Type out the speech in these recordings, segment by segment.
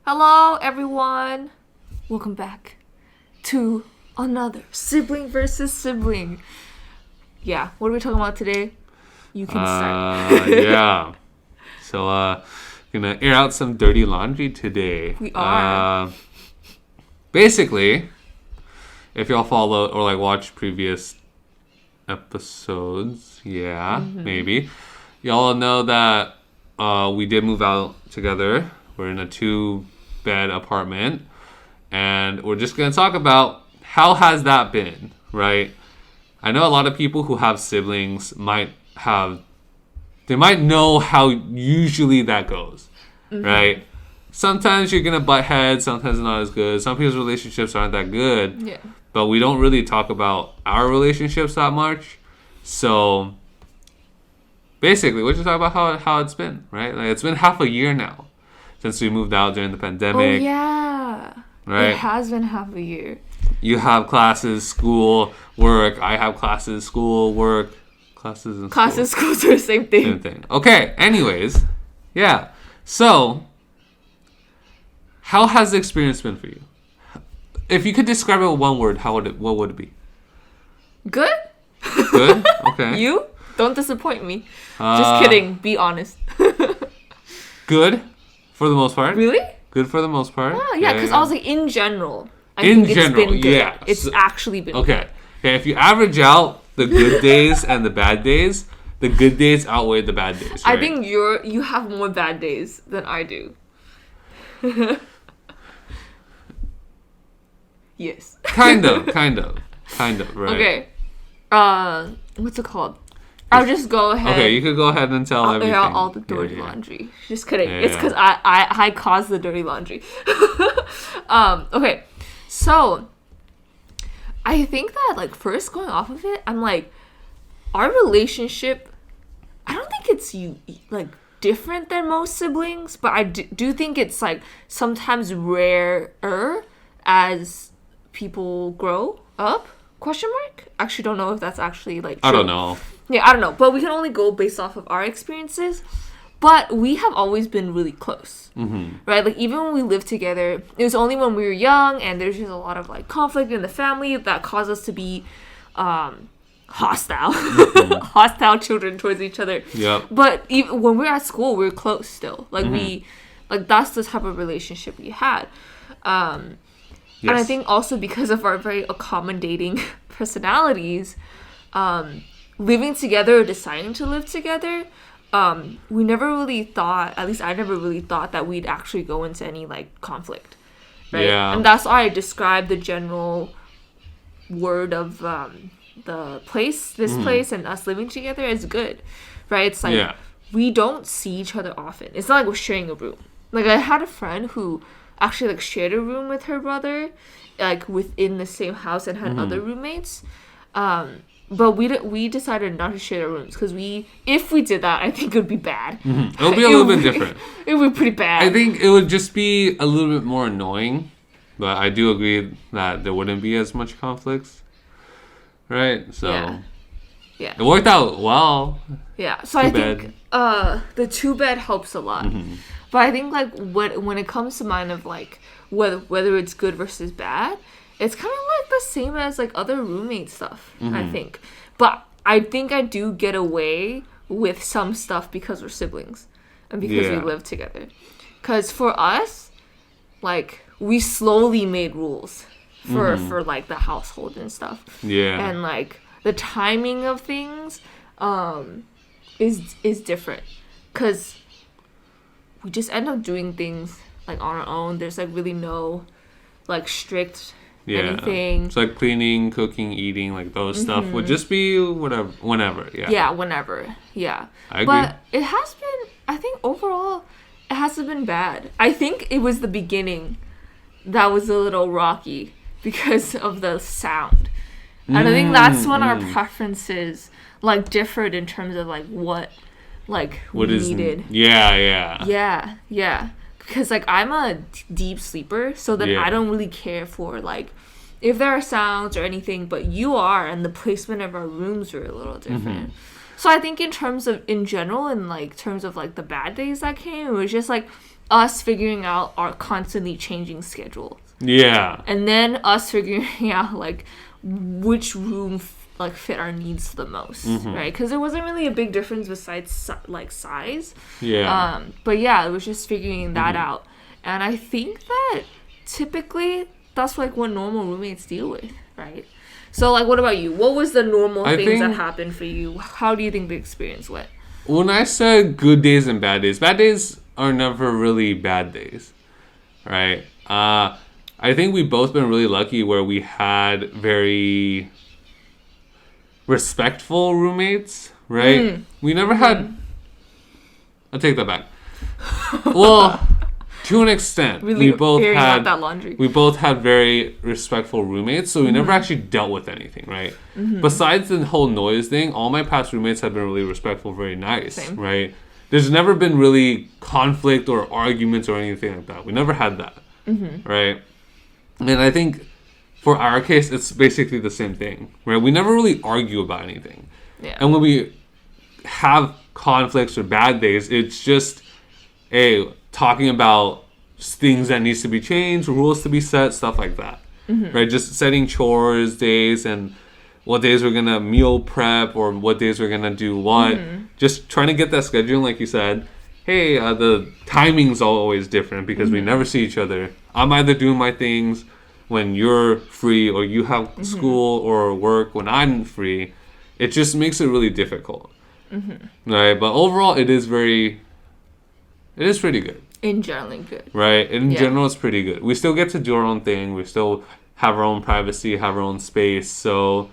Hello, everyone. Welcome back to another sibling versus sibling. Yeah, what are we talking about today? You can start. Yeah. So, gonna air out some dirty laundry today. We are. Basically, if y'all follow or watch previous episodes, maybe y'all know that we did move out together. We're in a 2-bed apartment, and we're just gonna talk about how has that been, right? I know a lot of people who have siblings might know how usually that goes, right? Sometimes you're gonna butt heads, sometimes not as good. Some people's relationships aren't that good. Yeah. But we don't really talk about our relationships that much. So basically, we're just talking about how it's been, right? Like, it's been half a year now since we moved out during the pandemic. Oh, yeah. Right? It has been half a year. You have classes, school, work. I have classes, school, work. Classes and Classes, schools are the same thing. Same thing. Okay, anyways. Yeah. So, how has the experience been for you? If you could describe it with one word, what would it be? Good? Good? Okay. You? Don't disappoint me. Just kidding. Be honest. Good, for the most part. Really? Good for the most part. Oh, yeah, because I was like, in general. I In think general, it's been good. yeah. It's actually been Okay. good. Okay, if you average out the good days and the bad days, the good days outweigh the bad days, right? I think you have more bad days than I do. Yes. Kind of, right? Okay. What's it called? I'll just go ahead. Okay, you could go ahead and tell I'll everything. air out all the dirty laundry. Just kidding. Yeah, It's because I caused the dirty laundry. Okay. So, I think that, like, first going off of it, I'm like, our relationship, I don't think it's, different than most siblings, but I do think it's, like, sometimes rarer as people grow up, ? Actually don't know if that's actually, like, true. I don't know. Yeah, I don't know. But we can only go based off of our experiences. But we have always been really close, right? Like, even when we lived together, it was only when we were young and there's just a lot of, like, conflict in the family that caused us to be hostile. Hostile children towards each other. Yep. But even when we were at school, we were close still. Like, that's the type of relationship we had. And I think also because of our very accommodating personalities, living together or deciding to live together, we never really thought, at least I never really thought, that we'd actually go into any, like, conflict, right? Yeah. And that's why I described the general word of the place, this place, and us living together as good, right? It's like, we don't see each other often. It's not like we're sharing a room. Like, I had a friend who actually, like, shared a room with her brother, like, within the same house, and had other roommates. But we decided not to share the rooms because if we did that, I think it would be bad. It would be a little bit different. It would be pretty bad. I think it would just be a little bit more annoying, but I do agree that there wouldn't be as much conflicts, right? So yeah. it worked out well. Yeah, so I think the 2-bed helps a lot. But I think, like, when it comes to mind of, like, whether it's good versus bad, it's kind of like the same as, like, other roommate stuff, I think. But I think I do get away with some stuff because we're siblings and because we live together. Because for us, like, we slowly made rules for like, the household and stuff. Yeah. And, like, the timing of things is different. Because we just end up doing things, like, on our own. There's, like, really no, like, strict anything. It's like cleaning, cooking, eating, like, those stuff would just be whenever. Yeah, Whenever. Yeah. I agree. But it has been, I think overall, it hasn't been bad. I think it was the beginning that was a little rocky because of the sound. And I think that's when our preferences, like, differed in terms of, like, what we needed. Yeah. Yeah. Because, like, I'm a deep sleeper, so then I don't really care for, like, if there are sounds or anything, but you are, and the placement of our rooms are a little different. So I think in general, in, like, terms of, like, the bad days that came, it was just, like, us figuring out our constantly changing schedules. Yeah. And then us figuring out like which room like fit our needs the most, right? Because there wasn't really a big difference besides like size. Yeah. But yeah, it was just figuring that out. And I think that typically that's like what normal roommates deal with, right? So like, what about you? What was the normal things that happened for you? How do you think the experience went? When I said good days and bad days are never really bad days, right? I think we've both been really lucky where we had very respectful roommates, right? We never had... I'll take that back. Well, to an extent, really we both had that laundry. We both had very respectful roommates, so we never actually dealt with anything, right? Besides the whole noise thing, all my past roommates have been really respectful, very nice. Same. Right? There's never been really conflict or arguments or anything like that. We never had that, right? And I think for our case, it's basically the same thing, right? We never really argue about anything. Yeah. And when we have conflicts or bad days, it's just talking about things that needs to be changed, rules to be set, stuff like that, right? Just setting chores days and what days we're gonna meal prep or what days we're gonna do what. Just trying to get that schedule, like you said. Hey, the timing's always different because we never see each other. I'm either doing my things when you're free or you have school or work when I'm free. It just makes it really difficult. Right? But overall, it is pretty good. In general, good. Right? In general, it's pretty good. We still get to do our own thing. We still have our own privacy, have our own space. So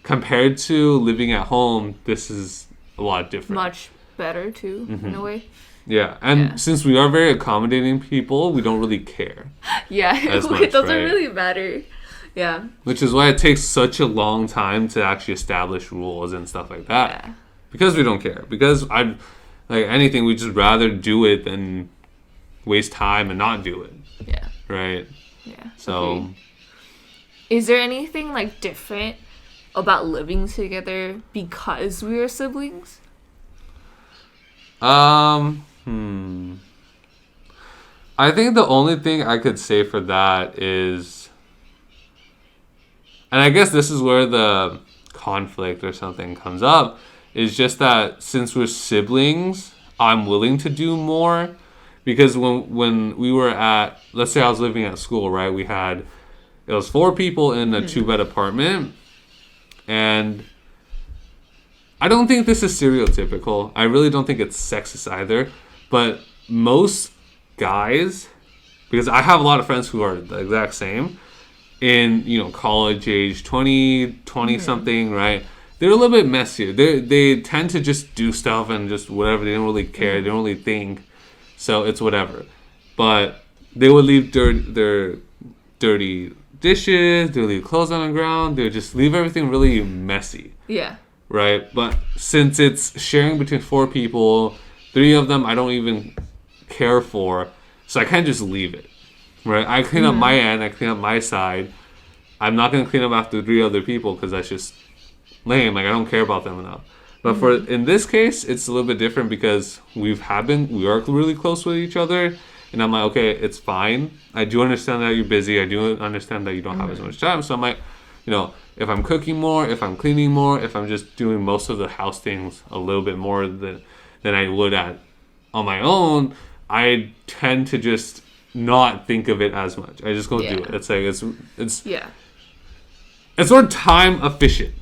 compared to living at home, this is a lot different. Much better, too, in a way. Yeah, and since we are very accommodating people, we don't really care. Yeah, it doesn't really matter. Yeah. Which is why it takes such a long time to actually establish rules and stuff like that. Yeah. Because we don't care. Because like anything, we just rather do it than waste time and not do it. Yeah. Right? Yeah. So. Okay. Is there anything like different about living together because we are siblings? I think the only thing I could say for that is, and I guess this is where the conflict or something comes up, is just that since we're siblings, I'm willing to do more. Because when we were at, let's say I was living at school, right? It was 4 people in a 2-bed apartment. And I don't think this is stereotypical. I really don't think it's sexist either. But most guys, because I have a lot of friends who are the exact same, in, college age, 20 something, right? They're a little bit messier. They tend to just do stuff and just whatever. They don't really care. They don't really think. So it's whatever. But they would leave their dirty dishes. They would leave clothes on the ground. They would just leave everything really messy. Yeah. Right? But since it's sharing between 4 people, 3 of them I don't even care for. So I can't just leave it. Right? I clean up my end. I clean up my side. I'm not going to clean up after 3 other people because that's just lame. Like, I don't care about them enough. But in this case, it's a little bit different because we are really close with each other. And I'm like, okay, it's fine. I do understand that you're busy. I do understand that you don't have as much time. So I'm like, if I'm cooking more, if I'm cleaning more, if I'm just doing most of the house things a little bit more than I would on my own, I tend to just not think of it as much. I just go do it. It's like, it's more time efficient.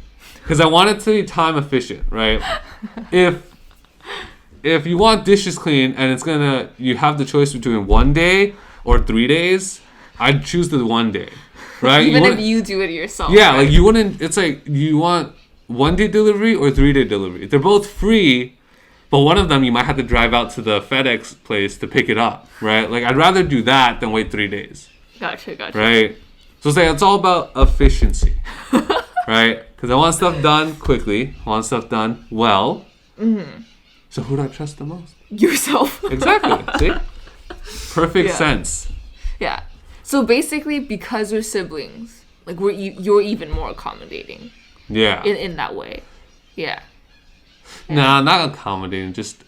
Because I want it to be time efficient, right? If you want dishes clean and you have the choice between 1 day or 3 days, I'd choose the 1 day, right? Even if you do it yourself. Yeah, right? like you wouldn't, it's like you want 1 day delivery or 3 day delivery. They're both free, but one of them you might have to drive out to the FedEx place to pick it up, right? Like I'd rather do that than wait 3 days. Gotcha. Right? So it's all about efficiency, right? Because I want stuff done quickly. I want stuff done well. So who do I trust the most? Yourself. Exactly. See? Perfect sense. Yeah. So basically, because we're siblings, like you're even more accommodating. Yeah. In that way. Yeah. Nah, not accommodating. Just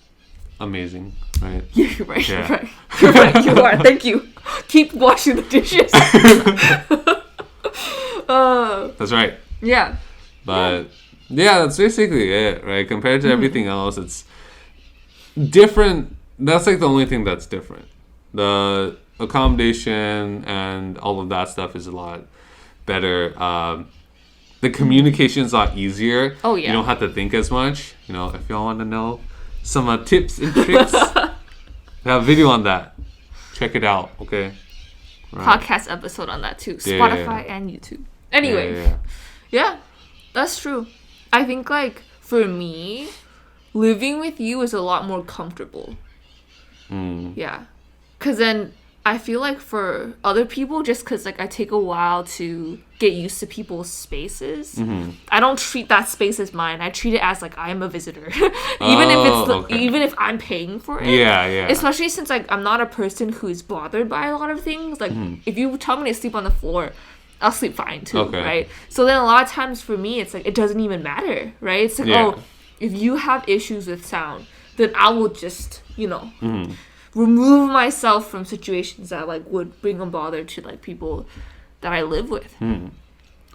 amazing, right? Yeah, you're right. Yeah. You're right. You're right. You are. Thank you. Keep washing the dishes. That's right. Yeah. But yeah, that's basically it, right? Compared to everything else, it's different. That's like the only thing that's different. The accommodation and all of that stuff is a lot better. The communication's a lot easier. Oh, yeah. You don't have to think as much. You know, if y'all want to know some tips and tricks, I have a video on that. Check it out, okay? Right. Podcast episode on that too. Yeah, Spotify and YouTube. Anyway. Yeah, that's true. I think, like, for me, living with you is a lot more comfortable. Yeah. Because then I feel like for other people, just because, like, I take a while to get used to people's spaces, I don't treat that space as mine. I treat it as, like, I'm a visitor. Even if I'm paying for it. Yeah. Especially since, like, I'm not a person who's bothered by a lot of things. Like, if you tell me to sleep on the floor, I'll sleep fine too, right? So then a lot of times for me, it's like, it doesn't even matter, right? It's like, if you have issues with sound, then I will just, remove myself from situations that, like, would bring a bother to, like, people that I live with,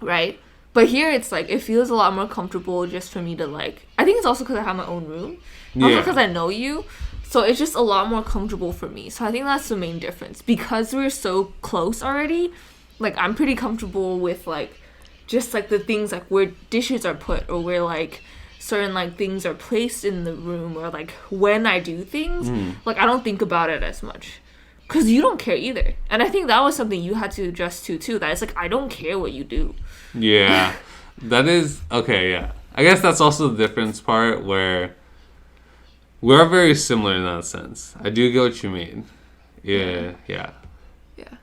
right? But here it's like, it feels a lot more comfortable just for me to, like, I think it's also because I have my own room. Also because I know you. So it's just a lot more comfortable for me. So I think that's the main difference. Because we're so close already, like, I'm pretty comfortable with, like, just, like, the things, like, where dishes are put or where, like, certain, like, things are placed in the room or, like, when I do things. Like, I don't think about it as much. Because you don't care either. And I think that was something you had to adjust to, too. That it's like, I don't care what you do. Yeah. That is... Okay, yeah. I guess that's also the difference part where we're very similar in that sense. I do get what you mean. Yeah.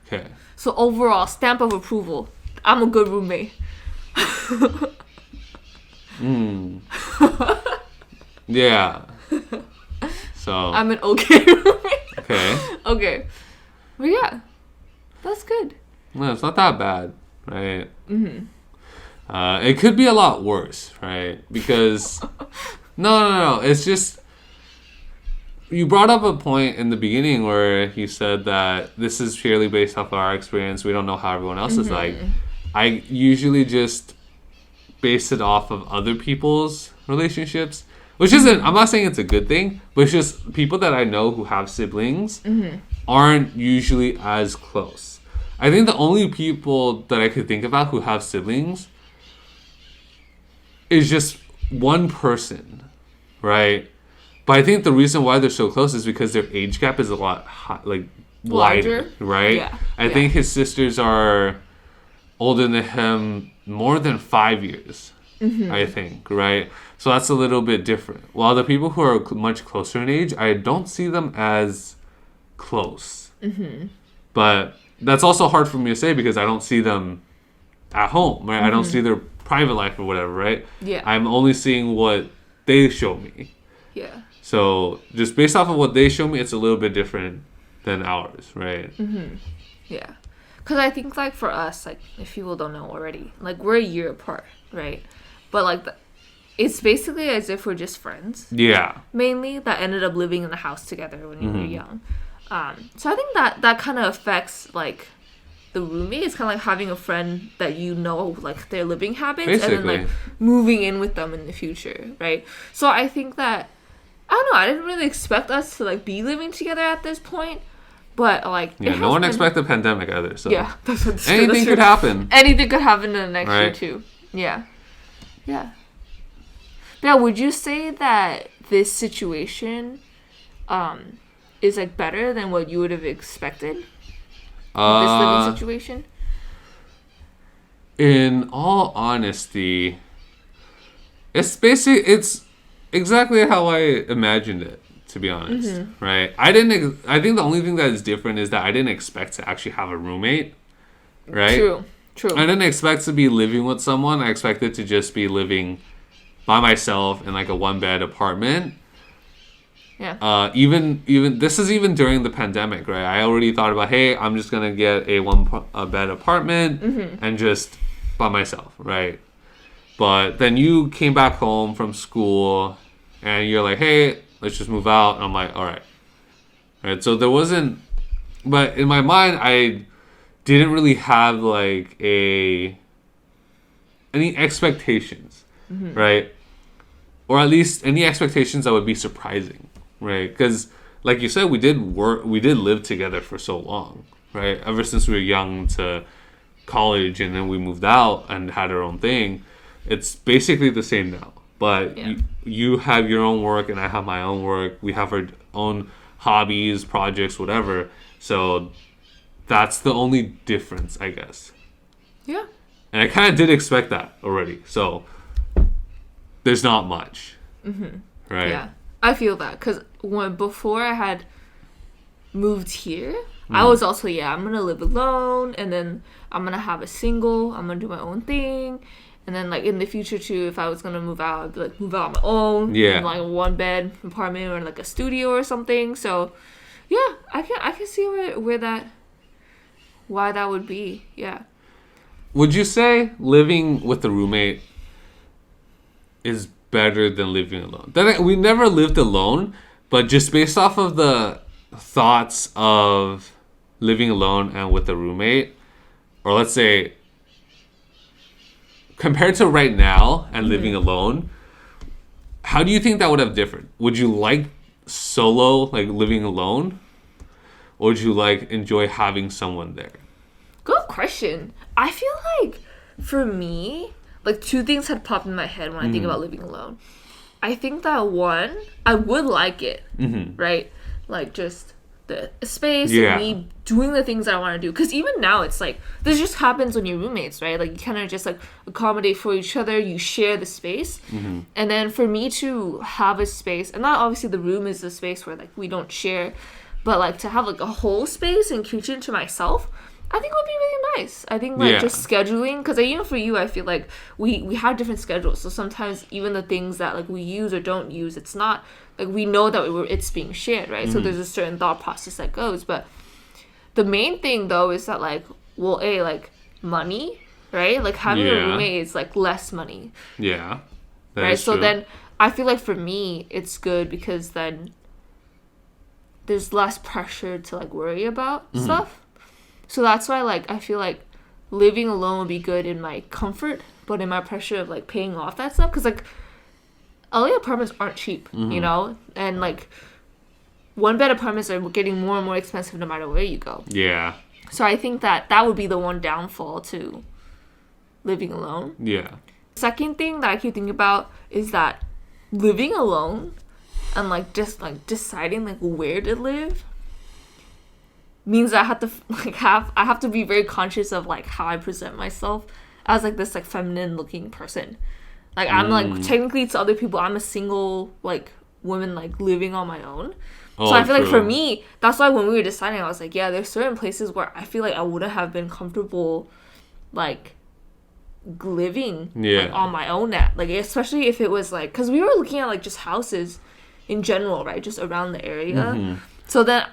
Okay. So overall, stamp of approval. I'm a good roommate. Yeah. So I'm an okay roommate. Okay. Okay. But yeah, that's good. No, it's not that bad, right? It could be a lot worse, right? Because no. It's just you brought up a point in the beginning where you said that this is purely based off of our experience. We don't know how everyone else is like. I usually just base it off of other people's relationships, which isn't, I'm not saying it's a good thing, but it's just people that I know who have siblings aren't usually as close. I think the only people that I could think about who have siblings is just one person, right? But I think the reason why they're so close is because their age gap is a lot wider, right? Yeah. I think his sisters are older than him more than 5 years, I think, right? So that's a little bit different. While the people who are much closer in age, I don't see them as close. But that's also hard for me to say because I don't see them at home, right? I don't see their private life or whatever, right? Yeah. I'm only seeing what they show me. Yeah. So just based off of what they show me, it's a little bit different than ours, right? Yeah. Because I think, like, for us, like, if people don't know already, like, we're a year apart, right? But, like, it's basically as if we're just friends. Yeah. Mainly, that ended up living in the house together when we were young. So I think that kind of affects, like, the roommate. It's kind of like having a friend that you know, like, their living habits. Basically. And then, like, moving in with them in the future, right? So I think that, I don't know, I didn't really expect us to, like, be living together at this point. But, like... Yeah, no one expected a pandemic either, so... Yeah, that's what's true. Anything could happen. Anything could happen in the next year, too. Yeah. Yeah. Now, would you say that this situation is, like, better than what you would have expected? This living situation? In all honesty, it's exactly how I imagined it. To be honest, right? I think the only thing that is different is that I didn't expect to actually have a roommate, right? True. I didn't expect to be living with someone. I expected to just be living by myself in like a 1-bed apartment. Yeah. Even this is even during the pandemic, right? I already thought about, hey, I'm just gonna get a 1-bed apartment and just by myself, right? But then you came back home from school and you're like, hey, let's just move out. And I'm like, all right. Right. So there wasn't, but in my mind, I didn't really have like any expectations, right? Or at least any expectations that would be surprising, right? Because like you said, we did live together for so long, right? Ever since we were young to college, and then we moved out and had our own thing. It's basically the same now, but you have your own work and I have my own work. We have our own hobbies, projects, whatever. So that's the only difference, I guess. Yeah. And I kind of did expect that already. So there's not much. Right? Yeah. I feel that because before I had moved here, I was also, I'm going to live alone, and then I'm going to have a single, I'm going to do my own thing. And then, like, in the future, too, if I was going to move out, I'd be, like, move out on my own. Yeah. In, like, a one-bed apartment or, like, a studio or something. So, yeah, I can see why that would be. Yeah. Would you say living with a roommate is better than living alone? We never lived alone, but just based off of the thoughts of living alone and with a roommate, or let's say compared to right now and living alone, how do you think that would have differed? Would you like solo, like living alone, or would you like enjoy having someone there? Good question. I feel like for me, like two things had popped in my head when I think about living alone. I think that one, I would like it, right? Like just the space and me doing the things I want to do. Because even now, it's like, this just happens when you're roommates, right? Like you kind of just like accommodate for each other. You share the space. And then for me to have a space, and not obviously the room is the space where like we don't share, but like to have like a whole space and kitchen to myself, I think would be really nice. I think like just scheduling, because even for you, I feel like we have different schedules. So sometimes even the things that like we use or don't use, it's not like we know that it's being shared, right? So there's a certain thought process that goes. But the main thing though is that like, well, like money, right? Like having a roommate is like less money. Yeah. Right. So then I feel like for me, it's good because then there's less pressure to like worry about stuff. So that's why, like, I feel like living alone would be good in my comfort, but in my pressure of, like, paying off that stuff. Because, like, LA apartments aren't cheap, you know? And, like, one-bed apartments are getting more and more expensive no matter where you go. Yeah. So I think that would be the one downfall to living alone. Yeah. Second thing that I keep thinking about is that living alone and, like, just, like, deciding, like, where to live means I have to I have to be very conscious of like how I present myself as like this like feminine looking person. Like I'm like technically to other people I'm a single like woman like living on my own. So I feel like for me, that's why when we were deciding, I was like, yeah, there's certain places where I feel like I wouldn't have been comfortable like living like, on my own at, like especially if it was like, because we were looking at like just houses in general, right, just around the area. So then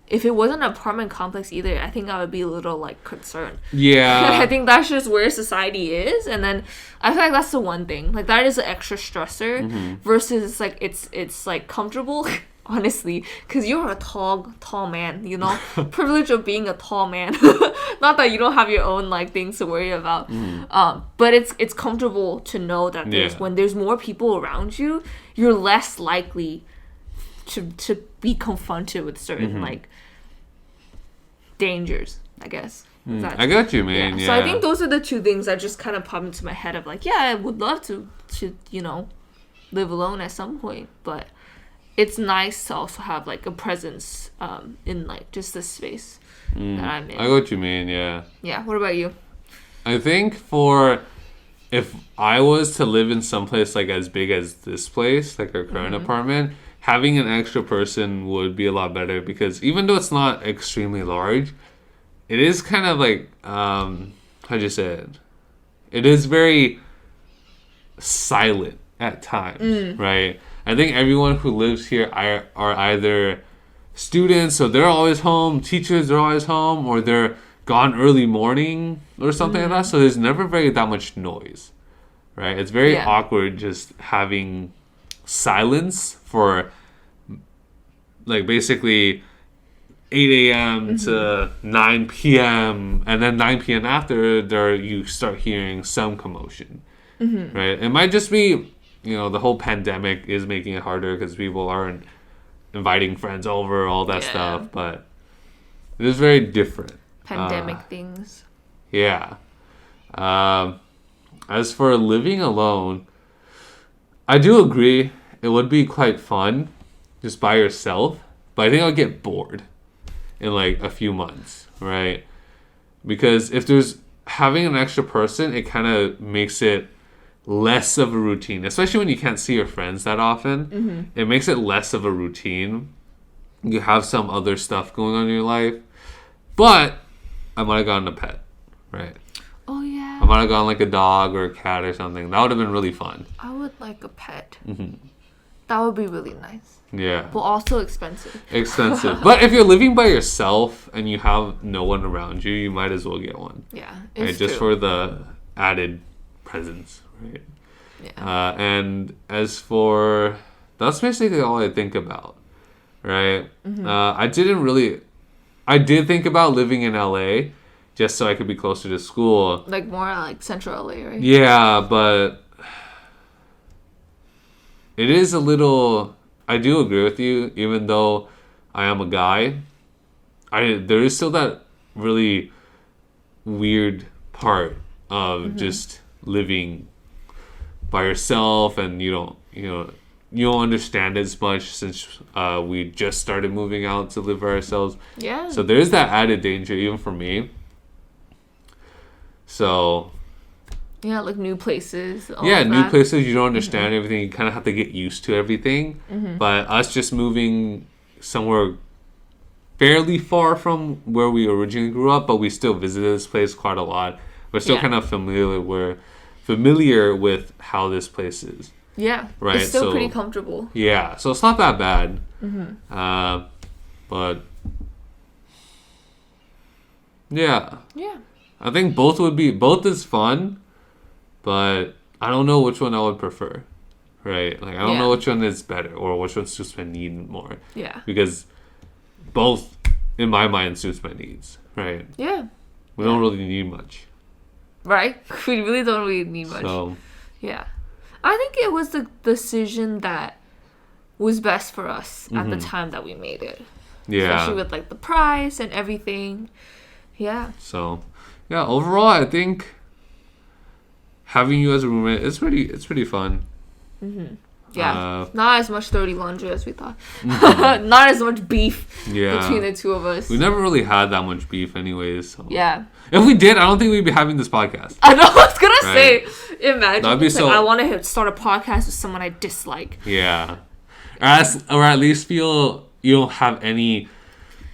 if it wasn't an apartment complex either, I think I would be a little, like, concerned. Yeah. I think that's just where society is. And then I feel like that's the one thing. Like, that is an extra stressor versus, like, it's like, comfortable, honestly. Because you're a tall man, you know? Privilege of being a tall man. Not that you don't have your own, like, things to worry about. But it's comfortable to know that when there's more people around you, you're less likely to be confronted with certain like dangers, I guess. I got you, man. Yeah. So I think those are the two things that just kind of pop into my head of like, I would love to you know live alone at some point, but it's nice to also have like a presence in like just the space that I'm in. I got what you mean. Yeah. What about you? I think if I was to live in some place like as big as this place, like our current apartment, having an extra person would be a lot better because even though it's not extremely large, it is kind of like, how'd you say it? It is very silent at times, right? I think everyone who lives here are either students, so they're always home, teachers are always home, or they're gone early morning or something like that. So there's never that much noise, right? It's very awkward just having silence for like basically 8 a.m. to 9 p.m. and then 9 p.m. after there you start hearing some commotion, right? It might just be, the whole pandemic is making it harder because people aren't inviting friends over, all that stuff, but it is very different. Pandemic things. Yeah. As for living alone, I do agree it would be quite fun just by yourself, but I think I'll get bored in like a few months, right? Because if there's having an extra person, it kind of makes it less of a routine, especially when you can't see your friends that often. It makes it less of a routine. You have some other stuff going on in your life, but I might have gotten a pet, right? Oh yeah. I might have gotten like a dog or a cat or something. That would have been really fun. I would like a pet. That would be really nice. Yeah. But also expensive. But if you're living by yourself and you have no one around you, you might as well get one. Yeah. Right? Just for the added presence, right? Yeah. And as for... That's basically all I think about, right? I did think about living in LA just so I could be closer to school. Like more like central LA, right? Yeah, but... It is a little... I do agree with you, even though I am a guy. There is still that really weird part of just living by yourself, and you don't understand as much since we just started moving out to live by ourselves. Yeah. So there's that added danger even for me. So... Yeah, like new places. New places, you don't understand everything. You kind of have to get used to everything. But us just moving somewhere fairly far from where we originally grew up, but we still visited this place quite a lot. We're still kind of familiar with how this place is. Yeah, right. It's still pretty comfortable. Yeah, so it's not that bad. But yeah, I think both is fun. But I don't know which one I would prefer, right? Like, I don't know which one is better or which one suits my need more. Yeah. Because both, in my mind, suits my needs, right? Yeah. We don't really need much. Right? We really don't really need much. So. Yeah. I think it was the decision that was best for us at the time that we made it. Yeah. Especially with, like, the price and everything. Yeah. So, yeah, overall, I think... having you as a roommate, it's pretty fun. Yeah, not as much dirty laundry as we thought. Not as much beef between the two of us. We never really had that much beef anyways. So. Yeah. If we did, I don't think we'd be having this podcast. I know, I was going to say, imagine. That'd be I want to start a podcast with someone I dislike. Yeah. Or at least feel you don't have any...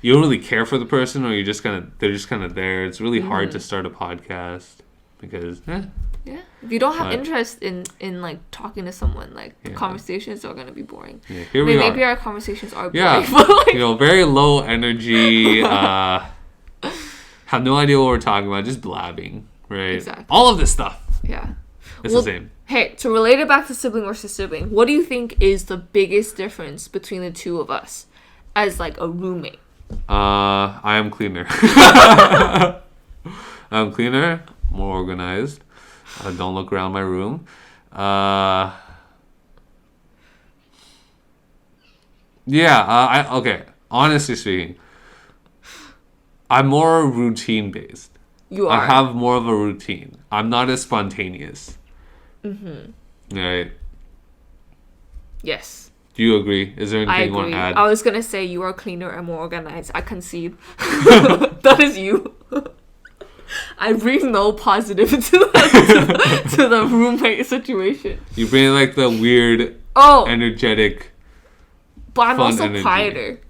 You don't really care for the person, or they're just kind of there. It's really hard to start a podcast because... Yeah. If you don't have interest in like talking to someone, like conversations are gonna be boring. Yeah, here we are. Maybe our conversations are boring. Yeah. But like... very low energy. Have no idea what we're talking about. Just blabbing, right? Exactly. All of this stuff. Yeah. It's the same. Hey, to relate it back to sibling versus sibling, what do you think is the biggest difference between the two of us as like a roommate? I am cleaner. I'm cleaner, more organized. I don't look around my room. Okay. Honestly speaking, I'm more routine based. You are. I have more of a routine. I'm not as spontaneous. Right. Yes. Do you agree? Is there anything you want to add? I was gonna say you are cleaner and more organized. I concede. That is you. I bring no positive to the roommate situation. You bring like the weird, energetic. But I'm also quieter.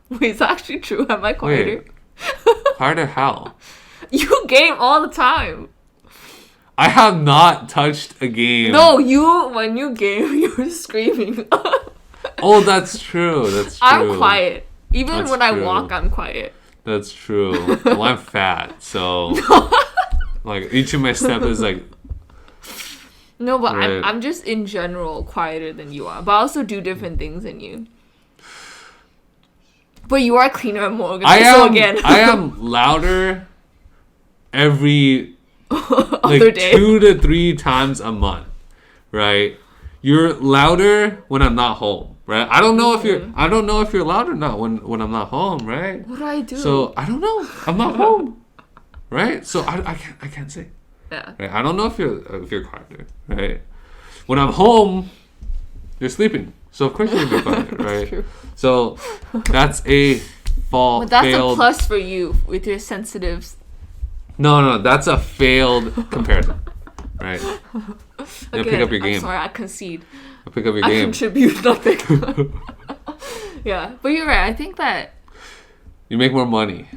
Wait, is that actually true? Am I quieter? Quieter how? You game all the time. I have not touched a game. No, when you game, you're screaming. Oh, that's true. That's true. I'm quiet. Even when I walk, I'm quiet. That's true. Well, I'm fat, so like each of my steps is like. No, but Right. I'm just in general quieter than you are. But I also do different things than you. But you are cleaner and more organized. I am louder every Other like day. 2 to 3 times a month, right? You're louder when I'm not home, right? I don't know if you're loud or not when I'm not home, right? What do I do? So I don't know. I'm not home, right? So I can't say. Yeah. Right? I don't know if you're quieter, right? When I'm home, you're sleeping, so of course you're gonna be quieter, right? True. So that's a But that's failed. a plus for you with your sensitives. No, that's a failed comparison, right? Yeah, Again, pick up your game. I'm sorry, I concede. Pick up your I game. contribute nothing. Yeah, but you're right. I think that You make more money.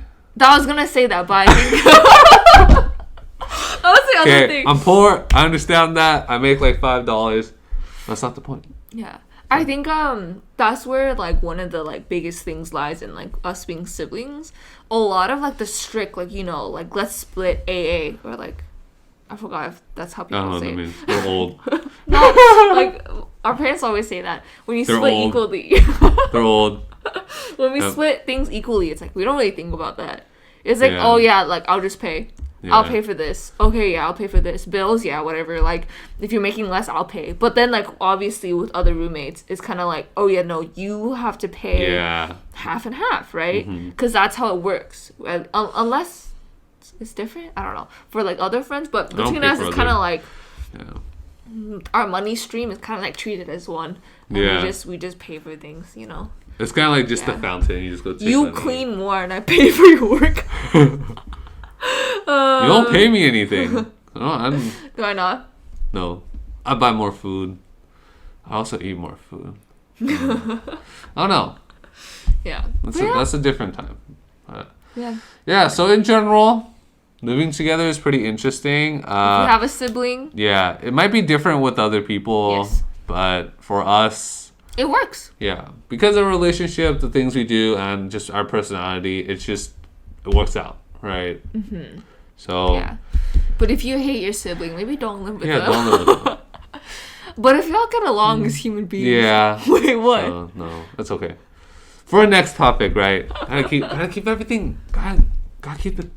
I was gonna say that, but I think I was the other Okay, thing. I'm poor. I understand that. I make like $5. That's not the point. Yeah. I think that's where like one of the like biggest things lies in like us being siblings. A lot of like the strict like like let's split AA or like I forgot if that's how I don't people know what say that it. means. We're old. No, like our parents always say that when you They're split old. equally. They're old. When we Yep. split things equally, it's like we don't really think about that. It's like, Yeah. oh yeah, like I'll just pay. I'll Yeah. pay for this. Okay, yeah, I'll pay for this. Bills, yeah, whatever. Like if you're making less, I'll pay. But then like obviously with other roommates, it's kind of like, oh yeah, no, you have to pay Yeah. half and half, right? Mm-hmm. Because that's how it works. Unless it's different, I don't know. For like other friends, but don't between pay us, for it's kind of other- like Yeah. our money stream is kind of like treated as one. And Yeah. we just pay for things, It's kind of like just Yeah. the fountain. You just go take You money. clean more and I pay for your work. You don't pay me anything. Do I not? No. I buy more food. I also eat more food. Oh no. Yeah. That's a different time. Yeah. Yeah, so in general, living together is pretty interesting. If you have a sibling, Yeah, it might be different with other people, Yes. but for us, it works. yeah, because of our relationship, the things we do, and just our personality, it works out, right? Mm-hmm. So, Yeah. But if you hate your sibling, maybe don't live with yeah, them. don't live with them. But if y'all get along as human beings, Yeah. wait, what? So, no, that's okay. For our next topic, right? Gotta keep everything. Gotta keep it.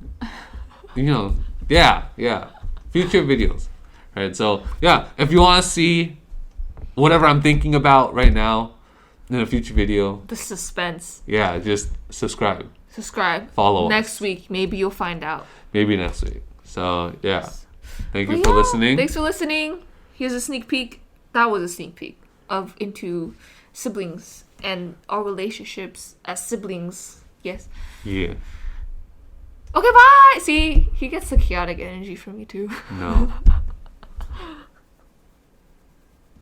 Yeah. Future videos, right? So yeah, if you want to see whatever I'm thinking about right now in a future video, The suspense. yeah, just subscribe. Subscribe. Follow us. Next week, maybe you'll find out. Maybe next week. So yeah, thank But you for yeah, listening. Thanks for listening. Here's a sneak peek. That was a sneak peek into siblings and our relationships as siblings. Yes. Yeah. Okay, bye. See, he gets the chaotic energy from me too. No.